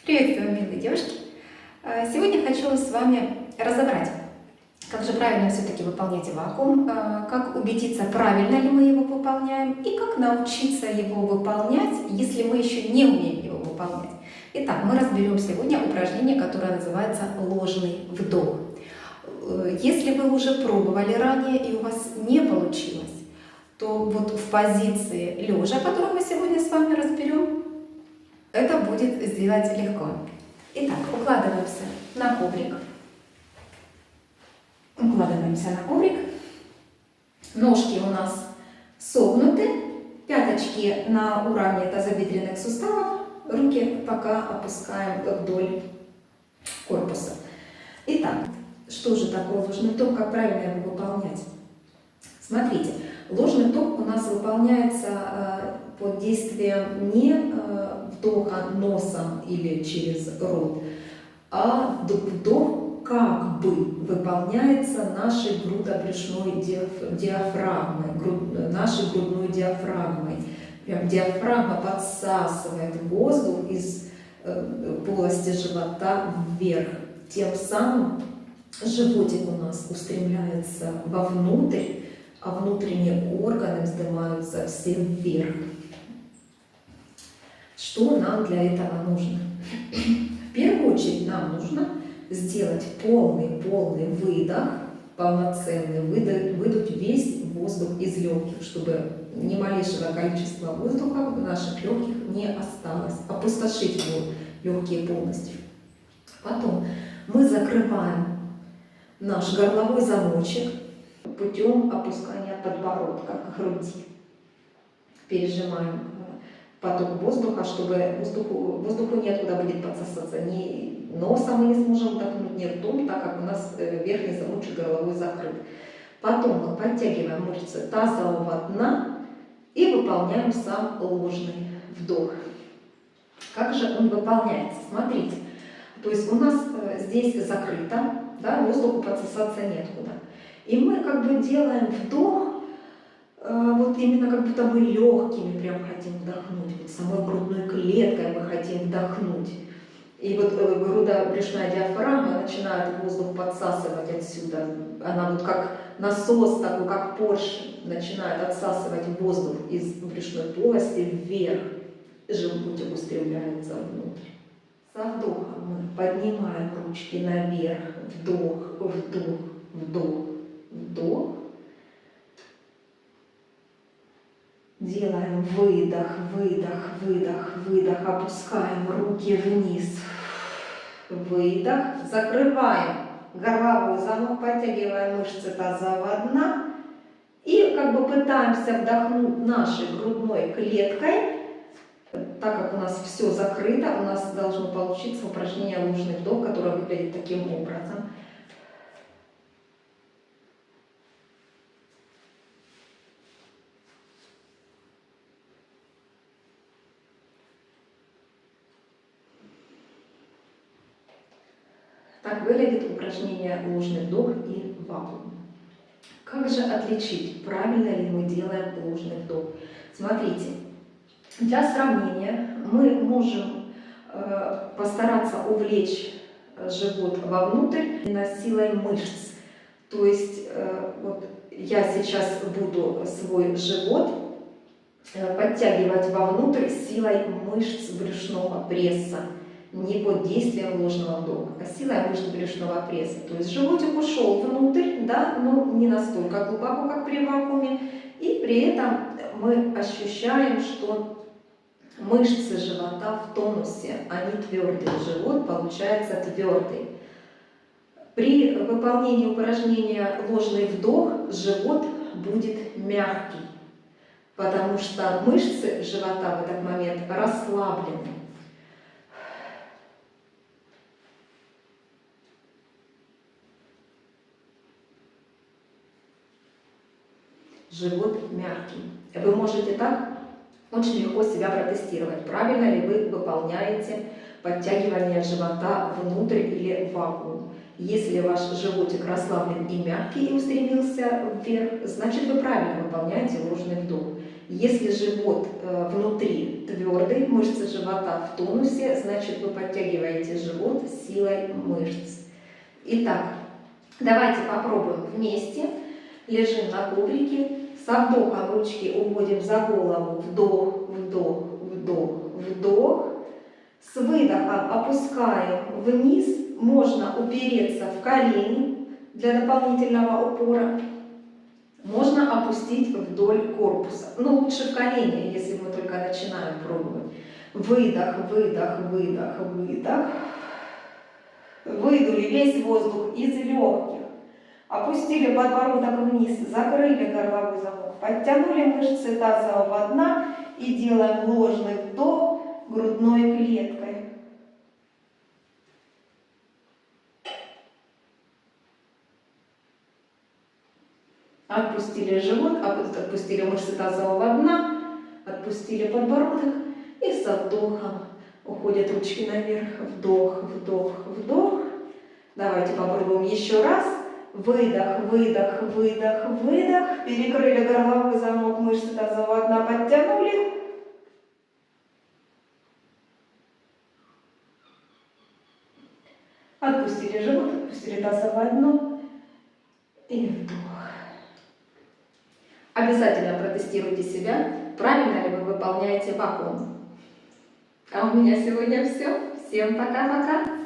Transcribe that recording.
Приветствую, милые девушки! Сегодня хочу с вами разобрать, как же правильно все-таки выполнять вакуум, как убедиться, правильно ли мы его выполняем, и как научиться его выполнять, если мы еще не умеем его выполнять. Итак, мы разберем сегодня упражнение, которое называется ложный вдох. Если вы уже пробовали ранее и у вас не получилось, то вот в позиции лежа, которую мы сегодня с вами разберем, это будет сделать легко. Итак, укладываемся на коврик. Ножки у нас согнуты, пяточки на уровне тазобедренных суставов, руки пока опускаем вдоль корпуса. Итак, что же такое ложный вдох, как правильно его выполнять? Смотрите, ложный вдох у нас выполняется под действием не вдоха носом или через рот, а вдох как бы выполняется нашей грудобрюшной диафрагмой, нашей грудной диафрагмой. Прям диафрагма подсасывает воздух из полости живота вверх. Тем самым животик у нас устремляется вовнутрь, а внутренние органы вздымаются все вверх. Что нам для этого нужно? В первую очередь нам нужно сделать полный выдох, полноценный, выдуть весь воздух из легких, чтобы ни малейшего количества воздуха в наших легких не осталось, опустошить легкие полностью. Потом мы закрываем наш горловой замочек путем опускания подбородка к груди. Пережимаем поток воздуха, чтобы воздуху неоткуда будет подсосаться. Ни носом мы не сможем вдохнуть, ни ртом, так как у нас верхний замочек горловой закрыт. Потом мы подтягиваем мышцы тазового дна и выполняем сам ложный вдох. Как же он выполняется? Смотрите, то есть у нас здесь закрыто, да, воздуху подсосаться неоткуда. И мы как бы делаем вдох, вот именно как будто мы легкими прям хотим вдохнуть, вот самой грудной клеткой мы хотим вдохнуть. И вот грудобрюшная диафрагма начинает воздух подсасывать отсюда. Она вот как насос, такой как поршень, начинает отсасывать воздух из брюшной полости вверх. Животик устремляется внутрь. Со вдохом мы поднимаем ручки наверх. Вдох, вдох, вдох, вдох. Делаем выдох, выдох, выдох, выдох. Опускаем руки вниз. Выдох. Закрываем горловой замок, подтягиваем мышцы тазового дна. И как бы пытаемся вдохнуть нашей грудной клеткой. Так как у нас все закрыто, у нас должно получиться упражнение ложный вдох, которое выглядит таким образом. Так выглядит упражнение ложный вдох и вакуум. Как же отличить, правильно ли мы делаем ложный вдох? Смотрите, для сравнения мы можем постараться увлечь живот вовнутрь силой мышц. То есть вот я сейчас буду свой живот подтягивать вовнутрь силой мышц брюшного пресса. Не под действием ложного вдоха, а силой мышц брюшного пресса. То есть животик ушел внутрь, да, но не настолько глубоко, как при вакууме. И при этом мы ощущаем, что мышцы живота в тонусе, они твердые. Живот получается твердый. При выполнении упражнения ложный вдох живот будет мягкий, потому что мышцы живота в этот момент расслаблены. Живот мягкий. Вы можете так очень легко себя протестировать, правильно ли вы выполняете подтягивание живота внутрь или в вакуум. Если ваш животик расслаблен и мягкий и устремился вверх, значит вы правильно выполняете ложный вдох. Если живот внутри твердый, мышцы живота в тонусе, значит вы подтягиваете живот силой мышц. Итак, давайте попробуем вместе. Лежим на коврике. Со вдохом ручки уводим за голову. Вдох, вдох, вдох, вдох. С выдохом опускаем вниз. Можно упереться в колени для дополнительного упора. Можно опустить вдоль корпуса. Но лучше в колени, если мы только начинаем пробовать. Выдох, выдох, выдох, выдох. Выдули весь воздух из легких. Опустили подбородок вниз, закрыли горловой замок. Подтянули мышцы тазового дна и делаем ложный вдох грудной клеткой. Отпустили живот, отпустили мышцы тазового дна, отпустили подбородок и со вдохом уходят ручки наверх. Вдох, вдох, вдох. Давайте попробуем еще раз. Выдох, выдох, выдох, выдох. Перекрыли горловой замок, мышцы тазового дна подтянули. Отпустили живот, отпустили тазовое дно. И вдох. Обязательно протестируйте себя, правильно ли вы выполняете вакуум. А у меня сегодня все. Всем пока-пока.